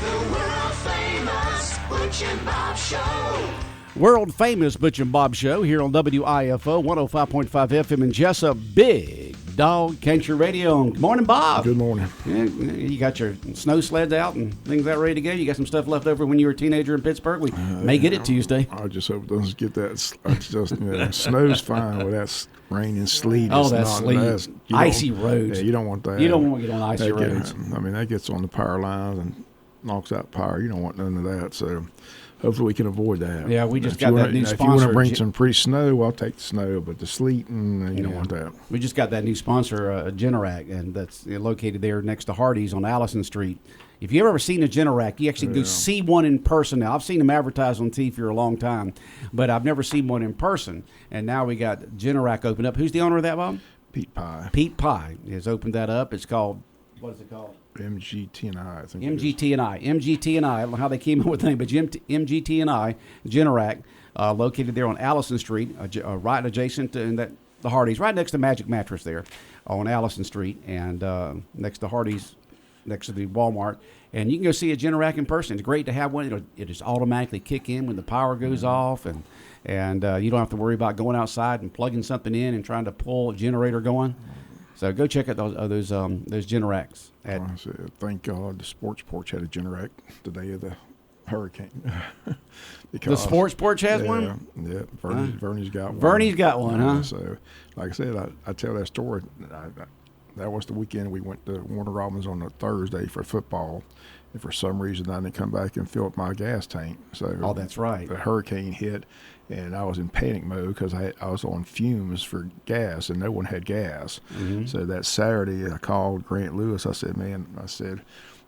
The world-famous Butch and Bob Show. World famous Butch and Bob Show here on WIFO 105.5 FM in Jesup. Big Dog Country Radio. Good morning, Bob. Good morning. Yeah, you got your snow sleds out and things that ready to go? You got some stuff left over when you were a teenager in Pittsburgh? We may get it Tuesday. I just hope it doesn't get that. It's just, snow's fine, but that's rain and sleet. Oh, that's sleet. Icy roads. Yeah, you don't want that. You don't want to get on icy roads. That gets on the power lines and knocks out power. You don't want none of that. So hopefully we can avoid that. Yeah, we just got that new sponsor. If you want to bring some pretty snow, I'll take the snow, but the sleet, you don't want that. We just got that new sponsor, Jesup, and that's located there next to Hardee's on Allison Street. If you've ever seen a Jesup, you actually go see one in person. Now, I've seen them advertised on TV for a long time, but I've never seen one in person. And now we got Jesup open up. Who's the owner of that, Bob? Pete Pye. Pete Pye has opened that up. It's called, what is it called? MGT&I, I think. MGT&I. MGT&I. I don't know how they came up with the name, but MGT&I, Jesup, located there on Allison Street, right adjacent to the Hardee's, right next to Magic Mattress there on Allison Street, and next to Hardee's, next to the Walmart. And you can go see a Jesup in person. It's great to have one. It'll just automatically kick in when the power goes off, and you don't have to worry about going outside and plugging something in and trying to pull a generator going. So go check out those Jesups. Thank God the sports porch had a Jesup the day of the hurricane. The sports porch has one? Yeah, Vernie's got one. Vernie's got one, huh? So, like I said, I tell that story. That was the weekend we went to Warner Robins on a Thursday for football. And for some reason, I didn't come back and fill up my gas tank. So that's right. The hurricane hit, and I was in panic mode because I was on fumes for gas, and no one had gas. Mm-hmm. So that Saturday, I called Grant Lewis. I said,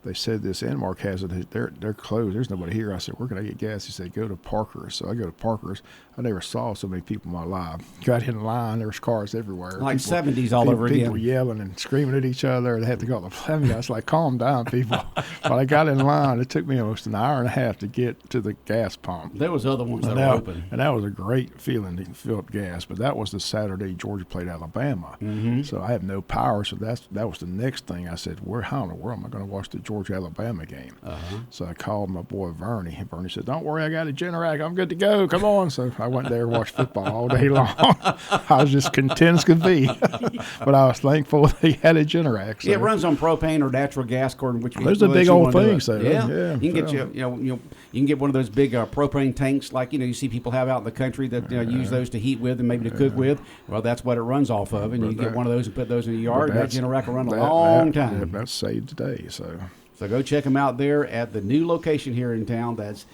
they said this Enmark has it. They're closed. There's nobody here. I said, where can I get gas? He said, go to Parker's. So I go to Parker's. I never saw so many people in my life. Got in line. There was cars everywhere. Like 70s all over again. People yelling and screaming at each other. They had to call the plane. I was like, calm down, people. But I got in line. It took me almost an hour and a half to get to the gas pump. There was other ones that were open. And that was a great feeling to fill up gas. But that was the Saturday Georgia played Alabama. Mm-hmm. So I have no power. So that was the next thing. I said, how in the world am I going to watch the Georgia-Alabama game? Uh-huh. So I called my boy Vernie. And Vernie said, don't worry, I got a Jesup. I'm good to go. Come on. So I went there and watched football all day long. I was just content as could be. But I was thankful they had a Jesup. So. It runs on propane or natural gas, according to which there's a big old thing. So yeah. You can get you can get one of those big propane tanks like you see people have out in the country that use those to heat with and maybe to cook with. Well, that's what it runs off of, and you get one of those and put those in the yard. And that Jesup will run a long time. Yeah, that's saved today. So go check them out there at the new location here in town. That's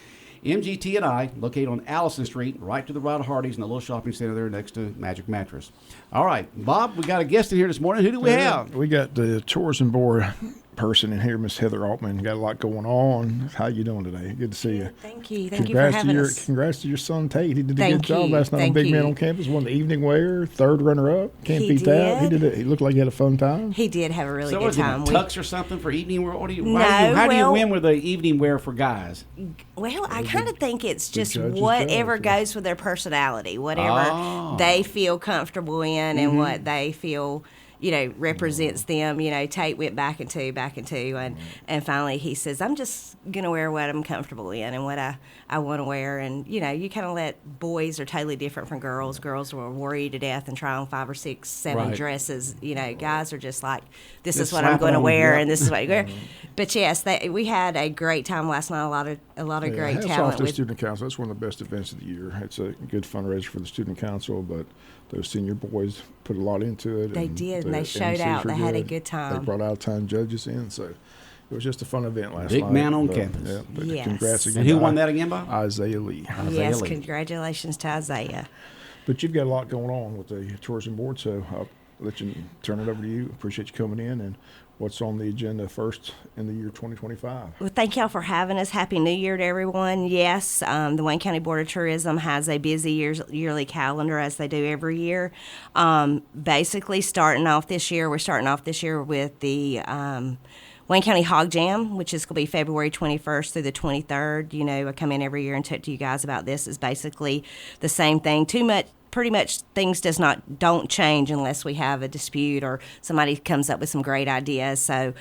MGT&I, located on Allison Street, right to the right of Hardee's in the little shopping center there next to Magic Mattress. All right, Bob, we got a guest in here this morning. Who do we have? We got the tourism board person in here, Miss Heather Altman. Got a lot going on. How you doing today? Good to see you. Thank you. Thank you for having us. Congrats to your son Tate. He did a good job last night on Big Man on Campus. Won the evening wear, third runner-up. Can't beat that. He did it. He looked like he had a fun time. He did have a really good time. So was it tux or something for evening wear? How do you win with the evening wear for guys? Well, I kind of think it's just whatever goes with their personality, whatever they feel comfortable in and what they feel represents them. Tate went back and two, and finally he says, I'm just going to wear what I'm comfortable in and what I want to wear. And, you kind of let boys are totally different from girls. Girls will worry you to death and try on 5 or 6, 7 dresses. Guys are just like, this is what I'm going to wear and this is what you wear. But yes, we had a great time last night. A lot of great talent. Off to the Student Council. That's one of the best events of the year. It's a good fundraiser for the Student Council, but those senior boys put a lot into it. They did, and they showed out. They had a good time. They brought out-of-town judges in, so it was just a fun event last night. Big man on campus. Yeah, congrats again. And who won that again, Bob? Isaiah Lee. Yes, congratulations to Isaiah. But you've got a lot going on with the tourism board, so I'll let you turn it over to you. Appreciate you coming in, and what's on the agenda first in the year 2025? Well, thank y'all for having us. Happy New Year to everyone. Yes, the Wayne County Board of Tourism has a busy yearly calendar, as they do every year. Basically, we're starting off this year with the Wayne County Hog Jam, which is going to be February 21st through the 23rd. I come in every year and talk to you guys about this. It's basically the same thing. pretty much things don't change unless we have a dispute or somebody comes up with some great ideas. So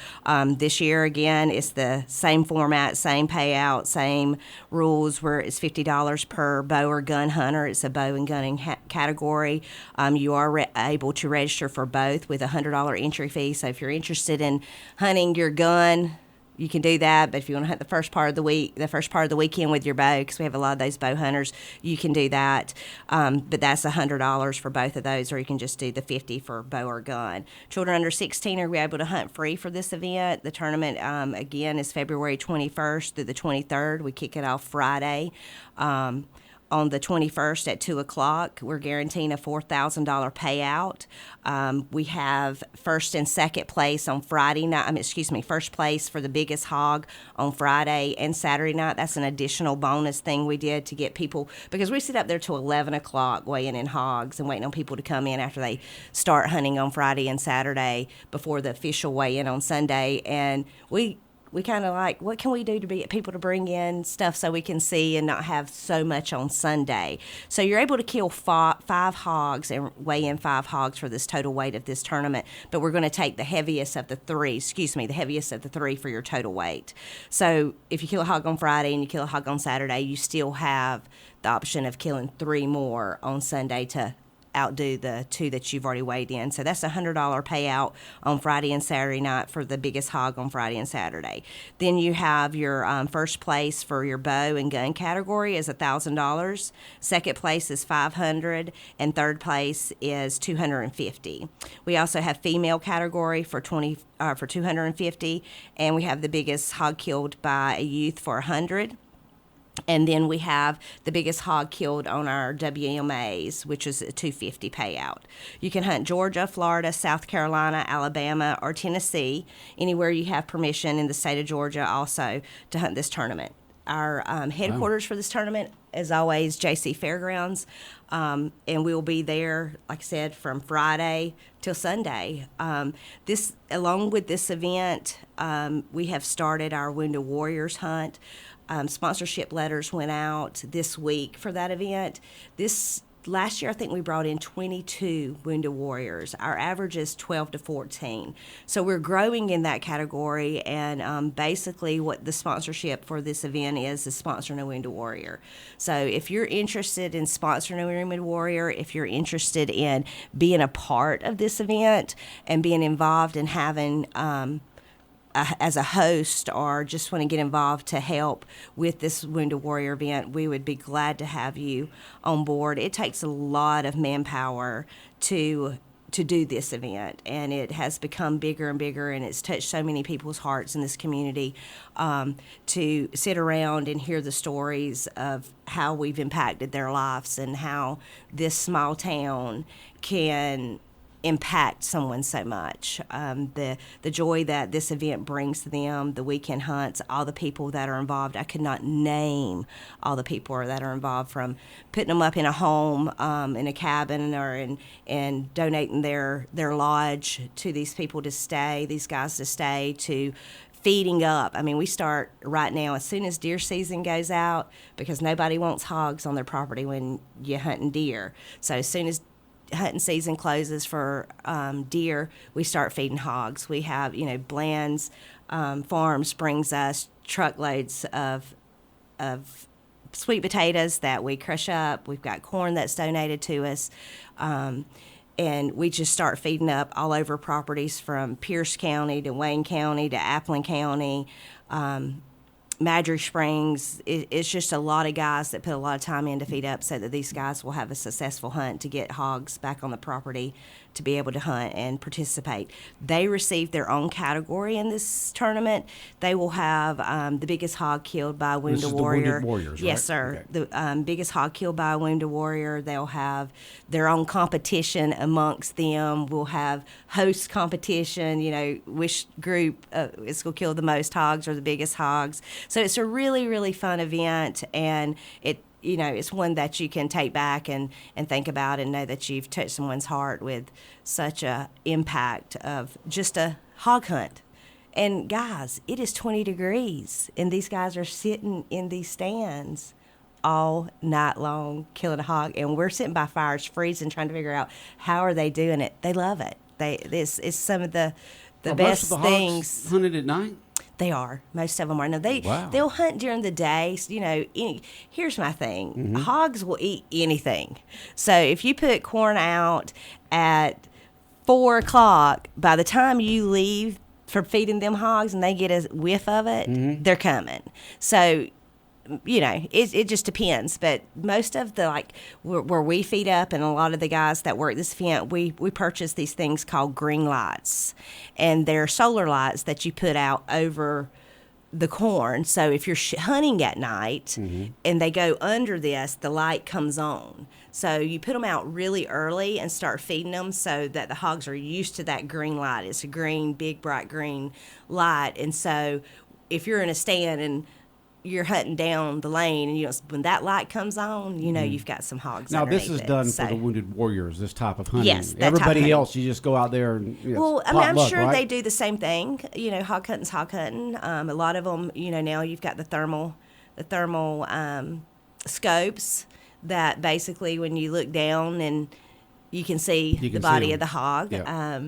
this year again, it's the same format, same payout, same rules. Where it's $50 per bow or gun hunter. It's a bow and gunning category. You are able to register for both with a $100 entry fee. So if you're interested in hunting your gun, you can do that. But if you want to hunt the first part of the weekend with your bow, because we have a lot of those bow hunters, you can do that. But that's $100 for both of those, or you can just do the $50 for bow or gun. Children under 16 are able to hunt free for this event. The tournament, again, is February 21st through the 23rd. We kick it off Friday. On the 21st at 2 o'clock, we're guaranteeing a $4,000 payout. We have first and second place on Friday night. First place for the biggest hog on Friday and Saturday night. That's an additional bonus thing we did to get people, because we sit up there till 11 o'clock weighing in hogs and waiting on people to come in after they start hunting on Friday and Saturday before the official weigh-in on Sunday. And we kind of like, what can we do to get people to bring in stuff so we can see and not have so much on Sunday? So you're able to kill five hogs and weigh in 5 hogs for this total weight of this tournament, but we're going to take the heaviest of the three for your total weight. So if you kill a hog on Friday and you kill a hog on Saturday, you still have the option of killing 3 more on Sunday to outdo the 2 that you've already weighed in. So that's a $100 payout on Friday and Saturday night for the biggest hog on Friday and Saturday. Then you have your first place for your bow and gun category is $1,000. Second place is $500, and third place is $250. We also have female category for $250, and we have the biggest hog killed by a youth for $100. And then we have the biggest hog killed on our WMAs, which is a $250 payout. You can hunt Georgia, Florida, South Carolina, Alabama, or Tennessee, anywhere you have permission in the state of Georgia also to hunt this tournament. Our headquarters for this tournament is always JC Fairgrounds, and we'll be there, like I said, from Friday till Sunday. Along with this event, we have started our Wounded Warriors hunt. Sponsorship letters went out this week for that event. Last year, I think we brought in 22 Wounded Warriors. Our average is 12 to 14. So we're growing in that category, and basically what the sponsorship for this event is sponsoring a Wounded Warrior. So if you're interested in sponsoring a Wounded Warrior, if you're interested in being a part of this event and being involved in having as a host, or just want to get involved to help with this Wounded Warrior event, we would be glad to have you on board. It takes a lot of manpower to do this event, and it has become bigger and bigger, and it's touched so many people's hearts in this community to sit around and hear the stories of how we've impacted their lives and how this small town can impact someone so much. The joy that this event brings to them, the weekend hunts, all the people that are involved. I could not name all the people that are involved, from putting them up in a home, in a cabin, or and donating their lodge to these people to stay, these guys to stay, to feeding up. I mean, we start right now as soon as deer season goes out, because nobody wants hogs on their property when you're hunting deer. So as soon as hunting season closes for deer, we start feeding hogs. We have, Bland's Farms brings us truckloads of sweet potatoes that we crush up. We've got corn that's donated to us, and we just start feeding up all over properties from Pierce County to Wayne County to Appling County, Madry Springs. It's just a lot of guys that put a lot of time in to feed up so that these guys will have a successful hunt to get hogs back on the property to be able to hunt and participate. They receive their own category in this tournament. They will have the biggest hog killed by a Wounded Warrior. The Wounded Warriors, right? Yes, sir. Okay. The biggest hog killed by a Wounded Warrior. They'll have their own competition amongst them. We'll have host competition, which group is going to kill the most hogs or the biggest hogs. So it's a really, really fun event, and it's one that you can take back and think about and know that you've touched someone's heart with such a impact of just a hog hunt. And guys, it is 20 degrees, and these guys are sitting in these stands all night long killing a hog, and we're sitting by fires, freezing, trying to figure out how are they doing it. They love it. This is some of the best most of the things. Hogs hunted at night. They are. Most of them are. Now Wow. they'll hunt during the day. You know, here's my thing: hogs will eat anything. So if you put corn out at 4 o'clock, by the time you leave for feeding them hogs and they get a whiff of it, they're coming. So, you know, it just depends. But most of the, like, where we feed up, and a lot of the guys that work this event, we purchase these things called green lights. And they're solar lights that you put out over the corn. So if you're hunting at night and they go under this, the light comes on. So you put them out really early and start feeding them so that the hogs are used to that green light. It's a green, big, bright green light. And so if you're in a stand and you're hunting down the lane, and when that light comes on, you've got some hogs. Now this is done for the wounded warriors. This type of hunting. Yes, everybody else, you just go out there and. Well, I mean, I'm luck, sure right? they do the same thing. Hog hunting's hog hunting. A lot of them, now you've got the thermal scopes that basically when you look down and you can see the body of the hog. Yeah.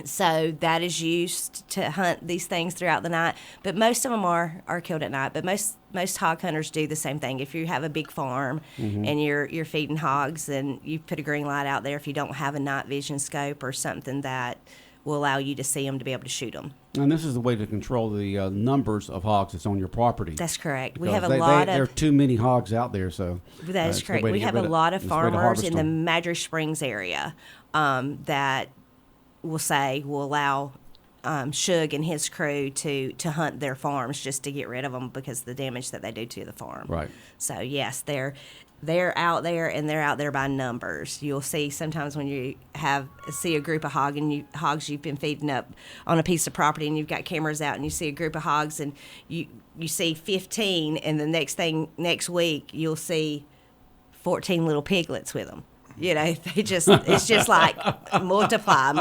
So that is used to hunt these things throughout the night. But most of them are killed at night. But most hog hunters do the same thing. If you have a big farm and you're feeding hogs, and you put a green light out there, if you don't have a night vision scope or something that will allow you to see them to be able to shoot them. And this is the way to control the numbers of hogs that's on your property. That's correct. We Because have a lot there are of. too many hogs out there, so. That is it's a good correct. way to We get have a rid of- lot of it's a way to farmers harvest in the them. Madras Springs area that will allow Shug and his crew to hunt their farms just to get rid of them because of the damage that they do to the farm. Right. So yes, they're out there, and they're out there by numbers. You'll see sometimes when you see a group of hogs you've been feeding up on a piece of property, and you've got cameras out, and you see a group of hogs, and you see 15, and the next week you'll see 14 little piglets with them. It's just like multiply.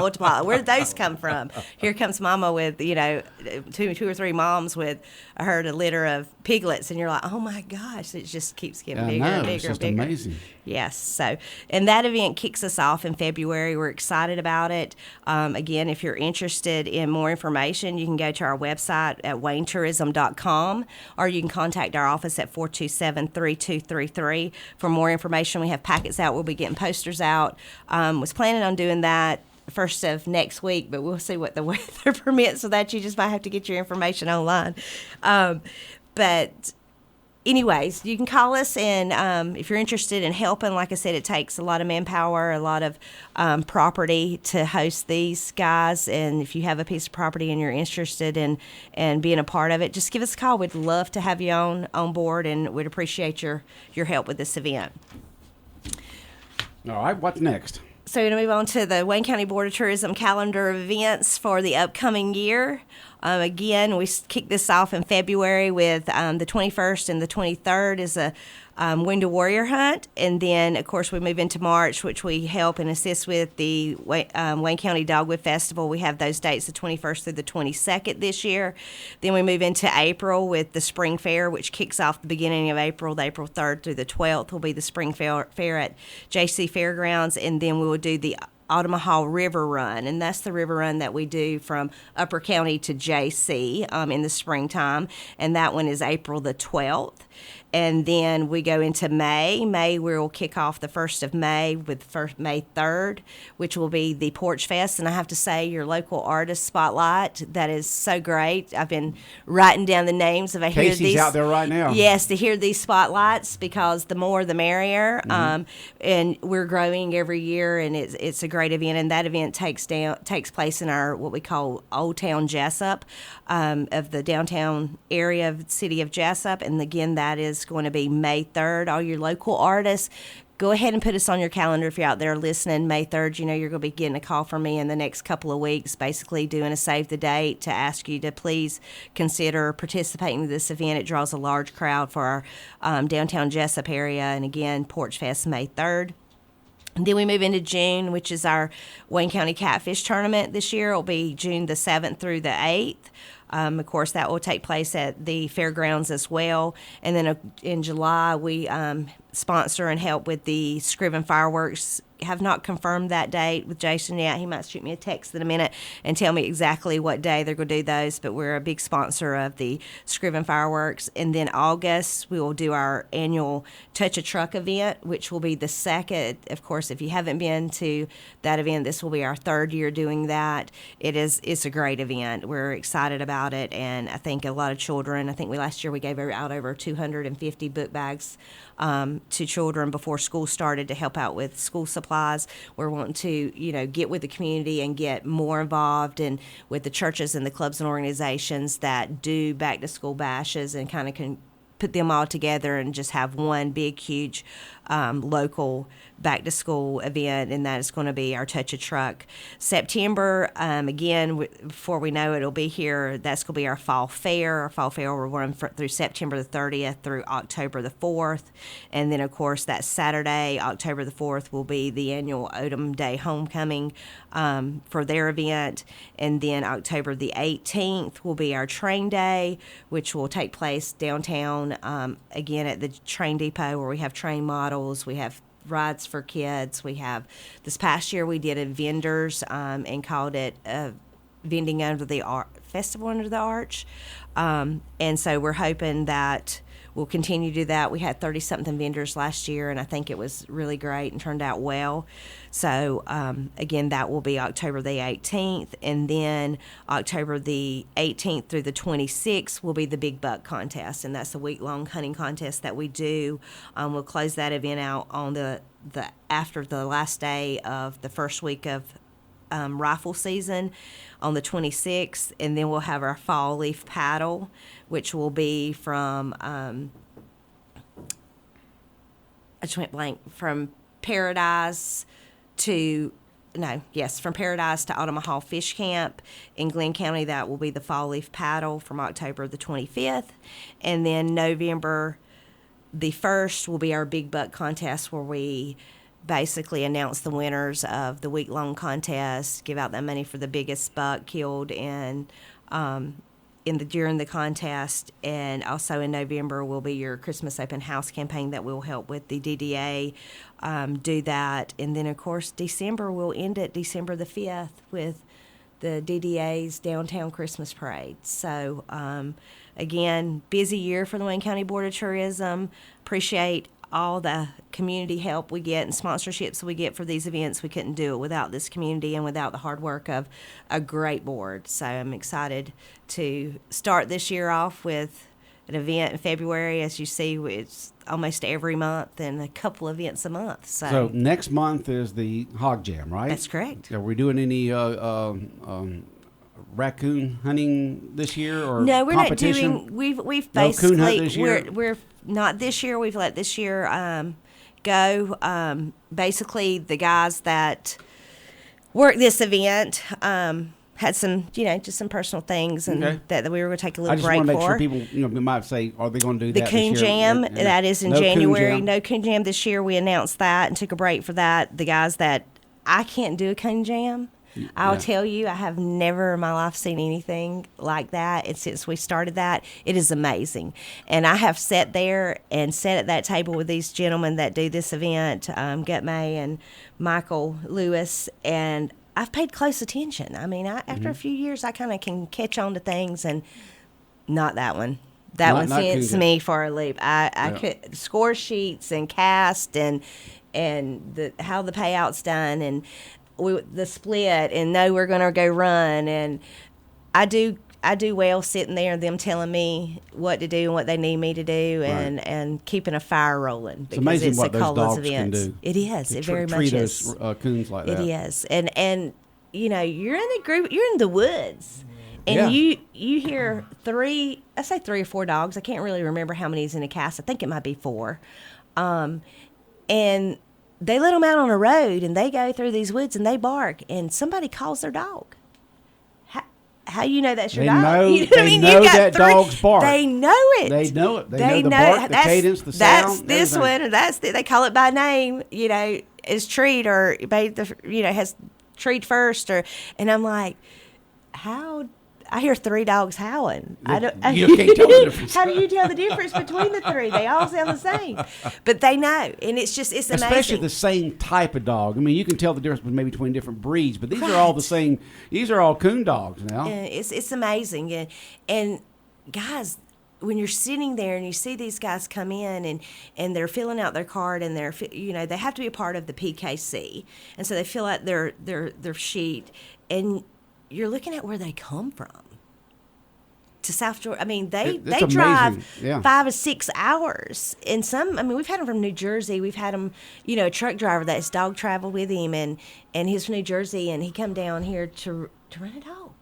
Where did those come from? Here comes mama with, two or three moms with a litter of piglets, and you're like, oh my gosh, it just keeps getting bigger and bigger it's just and bigger. amazing. Yes. So, and that event kicks us off in February. We're excited about it. Again, if you're interested in more information, you can go to our website at waynetourism.com, or you can contact our office at 427-3233 for more information. We have packets out. We'll be getting posters out. Was planning on doing that first of next week, but we'll see what the weather permits, so that you just might have to get your information online. But anyways, you can call us, and if you're interested in helping, like I said, it takes a lot of manpower, a lot of property to host these guys. And if you have a piece of property and you're interested in being a part of it, just give us a call. We'd love to have you on board, and we'd appreciate your help with this event. All right, what's next? So we're going to move on to the Wayne County Board of Tourism calendar of events for the upcoming year. Again, we kick this off in February with the 21st and the 23rd is a Wounded Warrior Hunt. And then, of course, we move into March, which we help and assist with the Wayne County Dogwood Festival. We have those dates, the 21st through the 22nd this year. Then we move into April with the Spring Fair, which kicks off the beginning of April. The April 3rd through the 12th will be the Spring Fair at JC Fairgrounds. And then we will do the Omaha River Run, and that's the river run that we do from Upper County to JC in the springtime, and that one is April the 12th. And then we go into May. May, we will kick off the 1st of May with May 3rd, which will be the Porch Fest. And I have to say, your local artist spotlight, that is so great. I've been writing down the names of Casey's out there right now. Yes, to hear these spotlights, because the more the merrier. And we're growing every year, and it's a great event. And that event takes place in our what we call Old Town Jesup, of the downtown area of the city of Jesup. And again, that is going to be May 3rd. All your local artists, go ahead and put us on your calendar if you're out there listening. May 3rd, you're going to be getting a call from me in the next couple of weeks, basically doing a save the date to ask you to please consider participating in this event. It draws a large crowd for our downtown Jesup area. And again, Porch Fest, May 3rd. And then we move into June, which is our Wayne County Catfish Tournament this year. It'll be June the 7th through the 8th. Of course, that will take place at the fairgrounds as well. And then in July, we sponsor and help with the Scriven Fireworks. Have not confirmed that date with Jason yet. He might shoot me a text in a minute and tell me exactly what day they're going to do those, but we're a big sponsor of the Scriven Fireworks. And then August, we will do our annual Touch a Truck event, which will be the second. Of course, if you haven't been to that event, this will be our third year doing that. It's a great event. We're excited about it, and I think a lot of children, I think last year we gave out over 250 book bags to children before school started to help out with school supplies. We're wanting to, get with the community and get more involved and with the churches and the clubs and organizations that do back to school bashes and kind of can put them all together and just have one big, huge local back to school event, and that is going to be our Touch a Truck. September, again, before we know it, it'll be here. That's going to be our fall fair. Our fall fair will run through September the 30th through October the 4th. And then, of course, that Saturday, October the 4th, will be the annual Odom Day Homecoming for their event. And then October the 18th will be our train day, which will take place downtown, again, at the train depot where we have train models. We have rides for kids. We have, this past year we did a vendors and called it Vending Under the Festival Under the Arch. And so we're hoping that we'll continue to do that. We had 30-something vendors last year, and I think it was really great and turned out well. So, again, that will be October the 18th. And then October the 18th through the 26th will be the Big Buck Contest, and that's a week-long hunting contest that we do. We'll close that event out on the after the last day of the first week of rifle season on the 26th, and then we'll have our fall leaf paddle, which will be from I just went blank, from Paradise from Paradise to Omaha Fish Camp in Glenn County. That will be the fall leaf paddle from October the 25th, and then November the 1st will be our Big Buck Contest, where we basically announce the winners of the week-long contest, give out that money for the biggest buck killed during the contest. And also in November will be your Christmas Open House campaign that will help with the DDA do that. And then, of course, December will end at December the 5th with the DDA's Downtown Christmas Parade. So, again, busy year for the Wayne County Board of Tourism. Appreciate all the community help we get and sponsorships we get for these events. We couldn't do it without this community and without the hard work of a great board. So I'm excited to start this year off with an event in February. As you see, it's almost every month and a couple events a month. So next month is the Hog Jam, right? That's correct. Are we doing any raccoon hunting this year, or no? We're competition? not doing. We've no basically coon hunt this year? we're not this year. We've let this year go. Basically, the guys that work this event had some, just some personal things, and that we were going to take a little break for. I just want to make sure people, we might say, are they going to do the that Coon this year? Jam? That is in January. Coon Jam. No Coon Jam this year. We announced that and took a break for that. The guys that I can't do a Coon Jam. I'll tell you, I have never in my life seen anything like that. And since we started that, it is amazing. And I have sat there and sat at that table with these gentlemen that do this event, Gut May and Michael Lewis, and I've paid close attention. I mean, after a few years, I kind of can catch on to things, and not that one. That one sends me for a loop. I could score sheets and cast and how the payout's done, and the split, and know we're going to go run. And I do well sitting there and them telling me what to do and what they need me to do, and keeping a fire rolling, because it's amazing it's what a those dogs events. can do. It is. It very much treat is. Those coons like that. It is. And you're in the group, you're in the woods, and you hear three or four dogs. I can't really remember how many is in a cast. I think it might be 4. And they let them out on a road, and they go through these woods, and they bark, and somebody calls their dog. How you know that's your dog? They know that dog's bark. They know it. They know it. They know the bark, the cadence, the sound. That's this one, and they call it by name. Is treat, or has treat first, and I'm like, how? I hear 3 dogs howling. You can't tell the difference. How do you tell the difference between the 3? They all sound the same, but they know, and it's amazing. Especially the same type of dog. I mean, you can tell the difference maybe between different breeds, but these are all the same. These are all coon dogs now. It's amazing, and guys, when you're sitting there and you see these guys come in and they're filling out their card and they're they have to be a part of the PKC, and so they fill out their sheet, and you're looking at where they come from to South Georgia. I mean, they drive 5 or 6 hours, and some. I mean, we've had them from New Jersey. We've had them, a truck driver that's dog traveled with him, and he's from New Jersey, and he come down here to run a dog,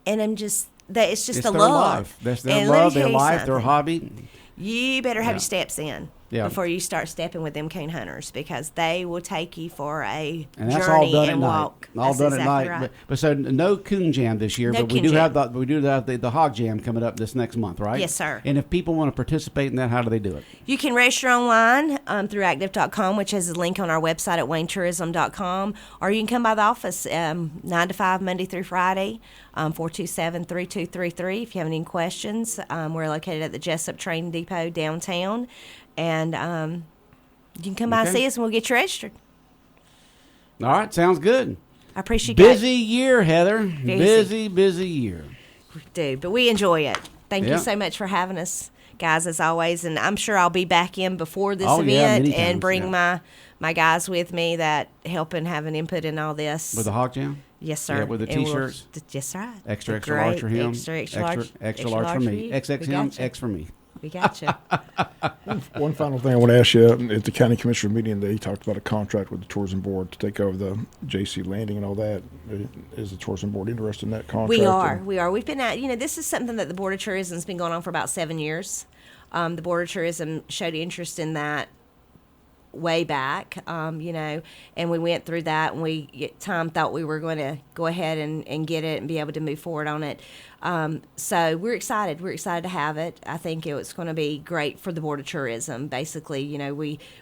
and I'm just. It's just it's the their love. Life. That's their love, their life, their hobby. You better have your steps in before you start stepping with them coon hunters, because they will take you for a journey and walk. All done at night. Right. But so no coon jam this year, but we do have the hog jam coming up this next month, right? Yes, sir. And if people want to participate in that, how do they do it? You can register online through active.com, which has a link on our website at waynetourism.com, or you can come by the office 9 to 5 Monday through Friday, 427-3233 if you have any questions. We're located at the Jesup Training Depot downtown, and you can come by and see us, and we'll get you registered. All right, sounds good. I appreciate it. Busy year, Heather. Busy year. We do, but we enjoy it. Thank you so much for having us, guys, as always. And I'm sure I'll be back in before this event and bring my guys with me that help and have an input in all this. With the hog jam? Yes, sir. Yeah, with the T-shirts? Yes, right. Extra large for him. Extra large for me. XXM, X for me. We got you. One final thing I want to ask you. At the county commissioner meeting, they talked about a contract with the tourism board to take over the JC Landing and all that. Is the tourism board interested in that contract? We are. We've been at, this is something that the Board of Tourism has been going on for about 7 years. The Board of Tourism showed interest in that way back, and we went through that, and Tom thought we were going to go ahead and get it and be able to move forward on it. So we're excited. We're excited to have it. I think it's going to be great for the Board of Tourism. Basically,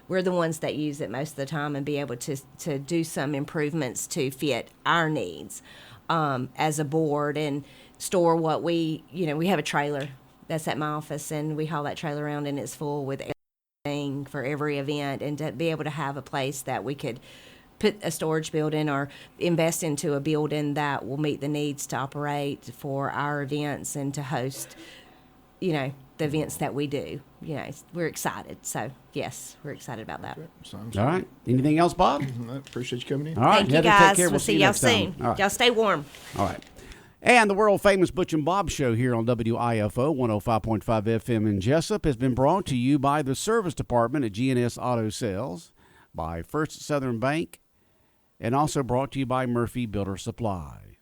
we're the ones that use it most of the time, and be able to do some improvements to fit our needs as a board, and store what we have a trailer that's at my office, and we haul that trailer around, and it's full with everything for every event, and to be able to have a place that we could put a storage building or invest into a building that will meet the needs to operate for our events and to host, the events that we do. We're excited. So, yes, we're excited about that. All right. Anything else, Bob? I appreciate you coming in. All right. Thank you, guys. Take care. We'll see y'all soon. Right. Y'all stay warm. All right. And the world-famous Butch and Bob Show here on WIFO 105.5 FM in Jesup has been brought to you by the Service Department at GNS Auto Sales, by First Southern Bank, and also brought to you by Murphy Builder Supply.